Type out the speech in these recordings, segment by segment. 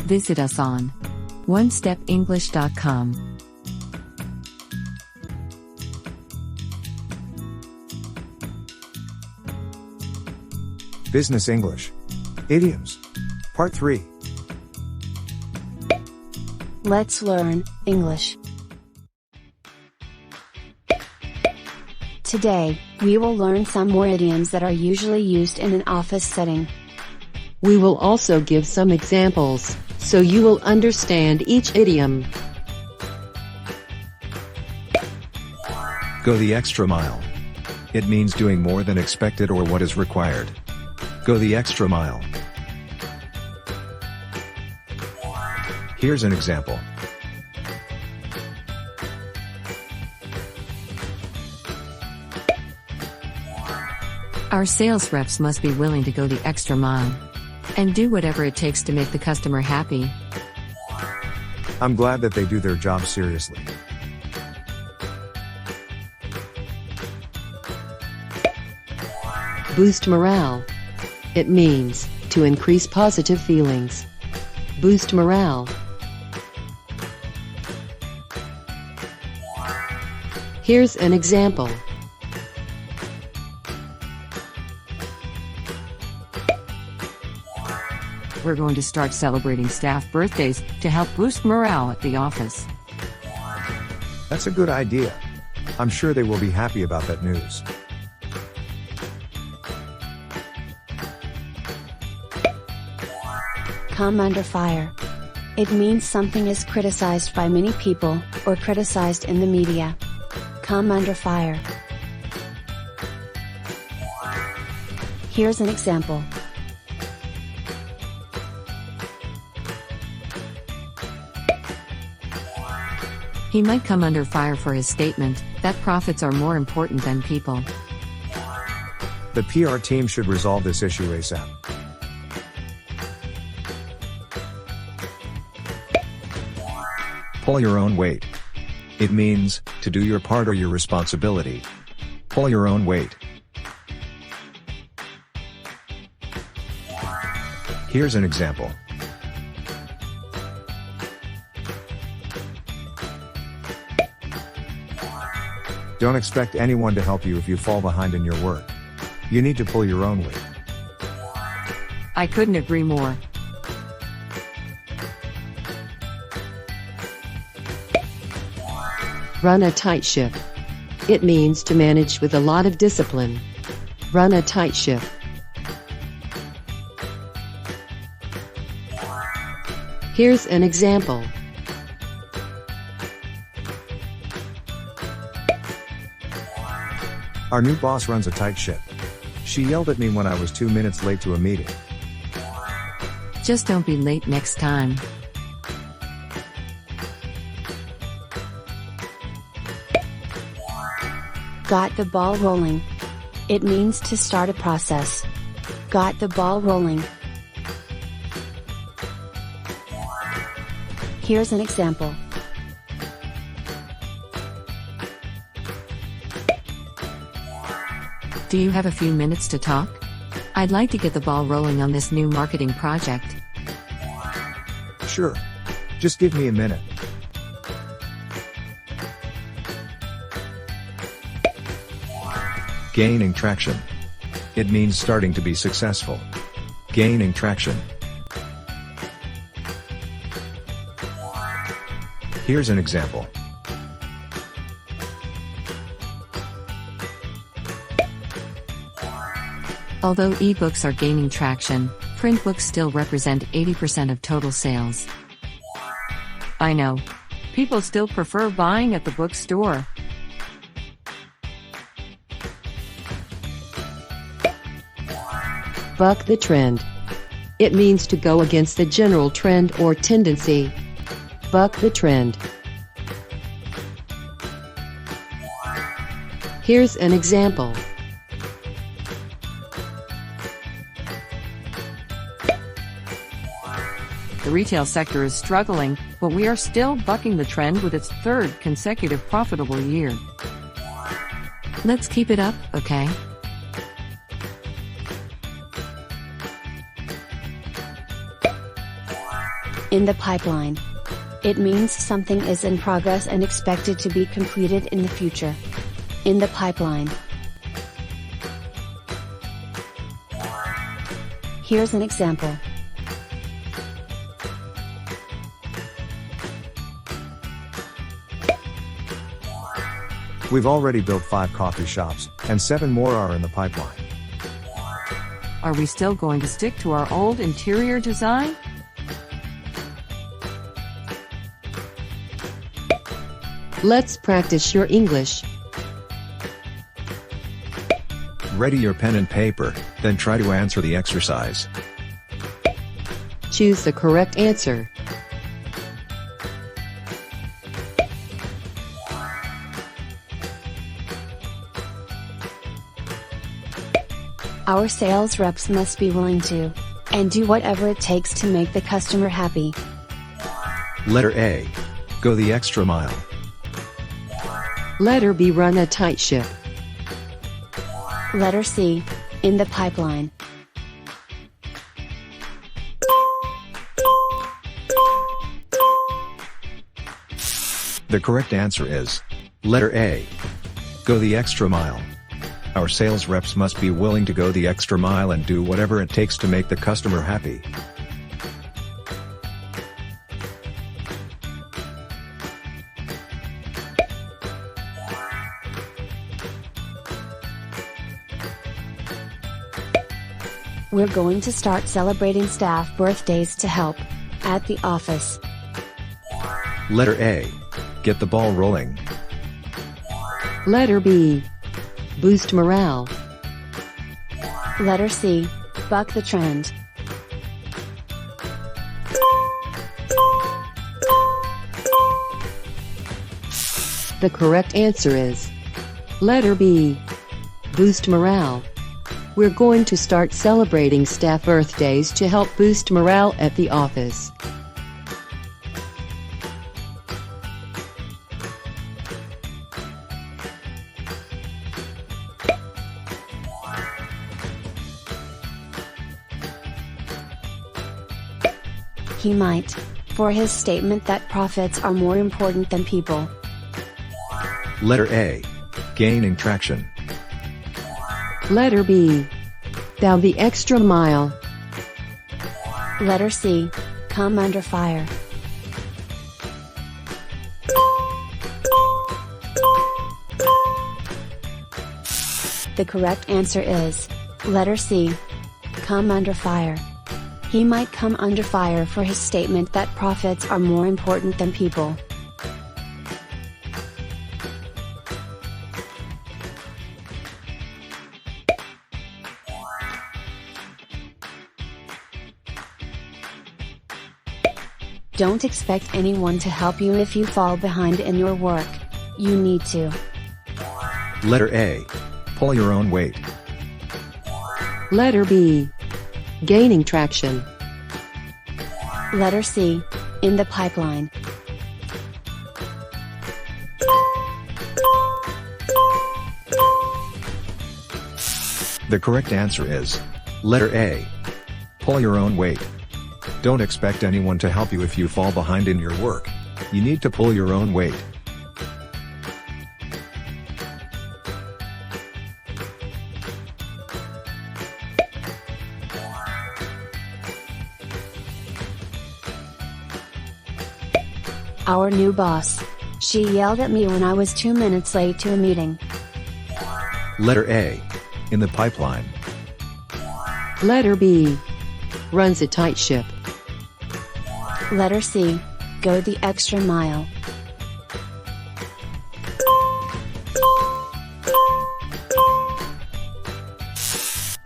Visit us on onestepenglish.com. Business English. Idioms. Part 3. Let's learn English. Today, we will learn some more idioms that are usually used in an office setting. We will also give some examples, so you will understand each idiom. Go the extra mile. It means doing more than expected or what is required. Go the extra mile. Here's an example. Our sales reps must be willing to go the extra mile and do whatever it takes to make the customer happy. I'm glad that they do their job seriously. Boost morale. It means to increase positive feelings. Boost morale. Here's an example. We're going to start celebrating staff birthdays to help boost morale at the office. That's a good idea. I'm sure they will be happy about that news. Come under fire. It means something is criticized by many people, or criticized in the media. Come under fire. Here's an example. He might come under fire for his statement that profits are more important than people. The PR team should resolve this issue ASAP. Pull your own weight. It means to do your part or your responsibility. Pull your own weight. Here's an example. Don't expect anyone to help you if you fall behind in your work. You need to pull your own weight. I couldn't agree more. Run a tight ship. It means to manage with a lot of discipline. Run a tight ship. Here's an example. Our new boss runs a tight ship. She yelled at me when I was 2 minutes late to a meeting. Just don't be late next time. Got the ball rolling. It means to start a process. Got the ball rolling. Here's an example. Do you have a few minutes to talk? I'd like to get the ball rolling on this new marketing project. Sure. Just give me a minute. Gaining traction. It means starting to be successful. Gaining traction. Here's an example. Although ebooks are gaining traction, print books still represent 80% of total sales. I know. People still prefer buying at the bookstore. Buck the trend. It means to go against the general trend or tendency. Buck the trend. Here's an example. The retail sector is struggling, but we are still bucking the trend with its third consecutive profitable year. Let's keep it up, okay? In the pipeline. It means something is in progress and expected to be completed in the future. In the pipeline. Here's an example. We've already built 5 coffee shops, and 7 more are in the pipeline. Are we still going to stick to our old interior design? Let's practice your English. Ready your pen and paper, then try to answer the exercise. Choose the correct answer. Our sales reps must be willing to, and do whatever it takes to make the customer happy. Letter A. Go the extra mile. Letter B. Run a tight ship. Letter C. In the pipeline. The correct answer is letter A. Go the extra mile. Our sales reps must be willing to go the extra mile and do whatever it takes to make the customer happy. We're going to start celebrating staff birthdays to help at the office. Letter A. Get the ball rolling. Letter B. Boost morale. Letter C. Buck the trend. The correct answer is letter B. Boost morale. We're going to start celebrating staff birthdays to help boost morale at the office. He might, for his statement that profits are more important than people. Letter A. Gaining traction. Letter B. Down the extra mile. Letter C. Come under fire. The correct answer is letter C. Come under fire. He might come under fire for his statement that profits are more important than people. Don't expect anyone to help you if you fall behind in your work. You need to. Letter A. Pull your own weight. Letter B. Gaining traction. Letter C. In the pipeline. The correct answer is letter A. Pull your own weight. Don't expect anyone to help you if you fall behind in your work. You need to pull your own weight. Our new boss. She yelled at me when I was 2 minutes late to a meeting. Letter A. In the pipeline. Letter B. Runs a tight ship. Letter C. Go the extra mile.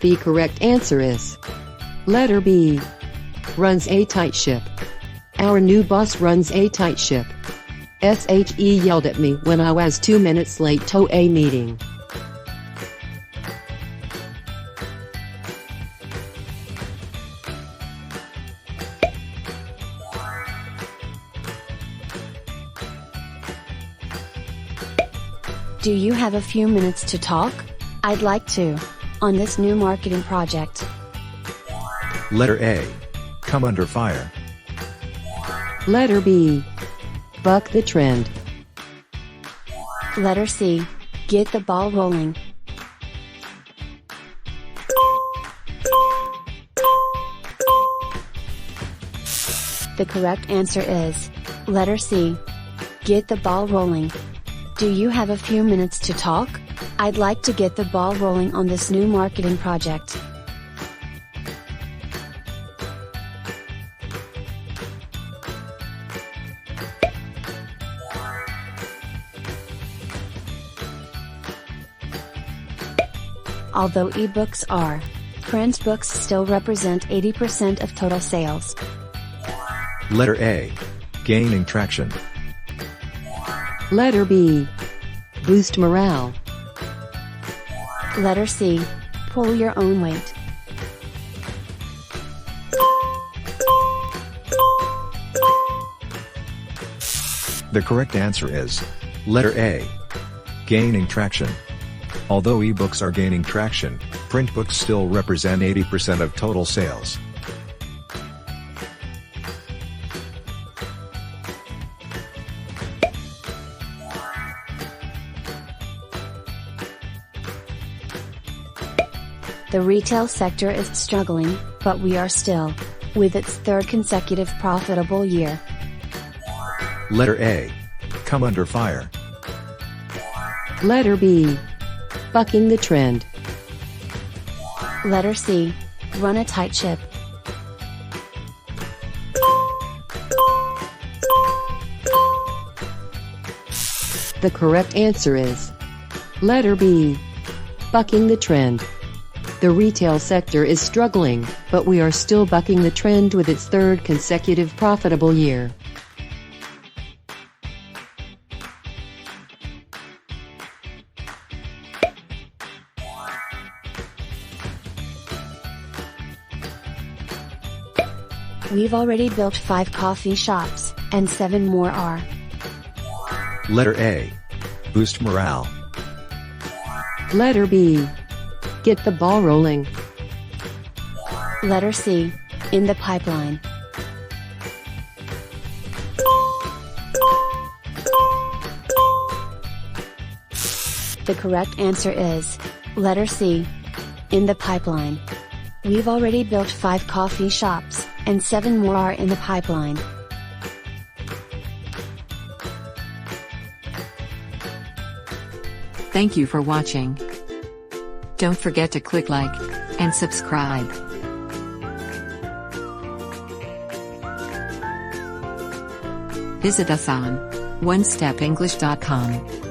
The correct answer is letter B. Runs a tight ship. Our new boss runs a tight ship. SHE yelled at me when I was 2 minutes late to a meeting. Do you have a few minutes to talk? I'd like to. On this new marketing project. Letter A. Come under fire. Letter B. Buck the trend. Letter C. Get the ball rolling. The correct answer is letter C. Get the ball rolling. Do you have a few minutes to talk? I'd like to get the ball rolling on this new marketing project. Although ebooks are, print books still represent 80% of total sales. Letter A. Gaining traction. Letter B. Boost morale. Letter C. Pull your own weight. The correct answer is letter A. Gaining traction. Although ebooks are gaining traction, print books still represent 80% of total sales. The retail sector is struggling, but we are still with its third consecutive profitable year. Letter A. Come under fire. Letter B. Bucking the trend. Letter C. Run a tight ship. The correct answer is letter B. Bucking the trend. The retail sector is struggling, but we are still bucking the trend with its third consecutive profitable year. We've already built 5 coffee shops, and 7 more are. Letter A. Boost morale. Letter B. Get the ball rolling. Letter C. In the pipeline. The correct answer is letter C. In the pipeline. We've already built 5 coffee shops, and 7 more are in the pipeline. Thank you for watching. Don't forget to click like and subscribe. Visit us on onestepenglish.com.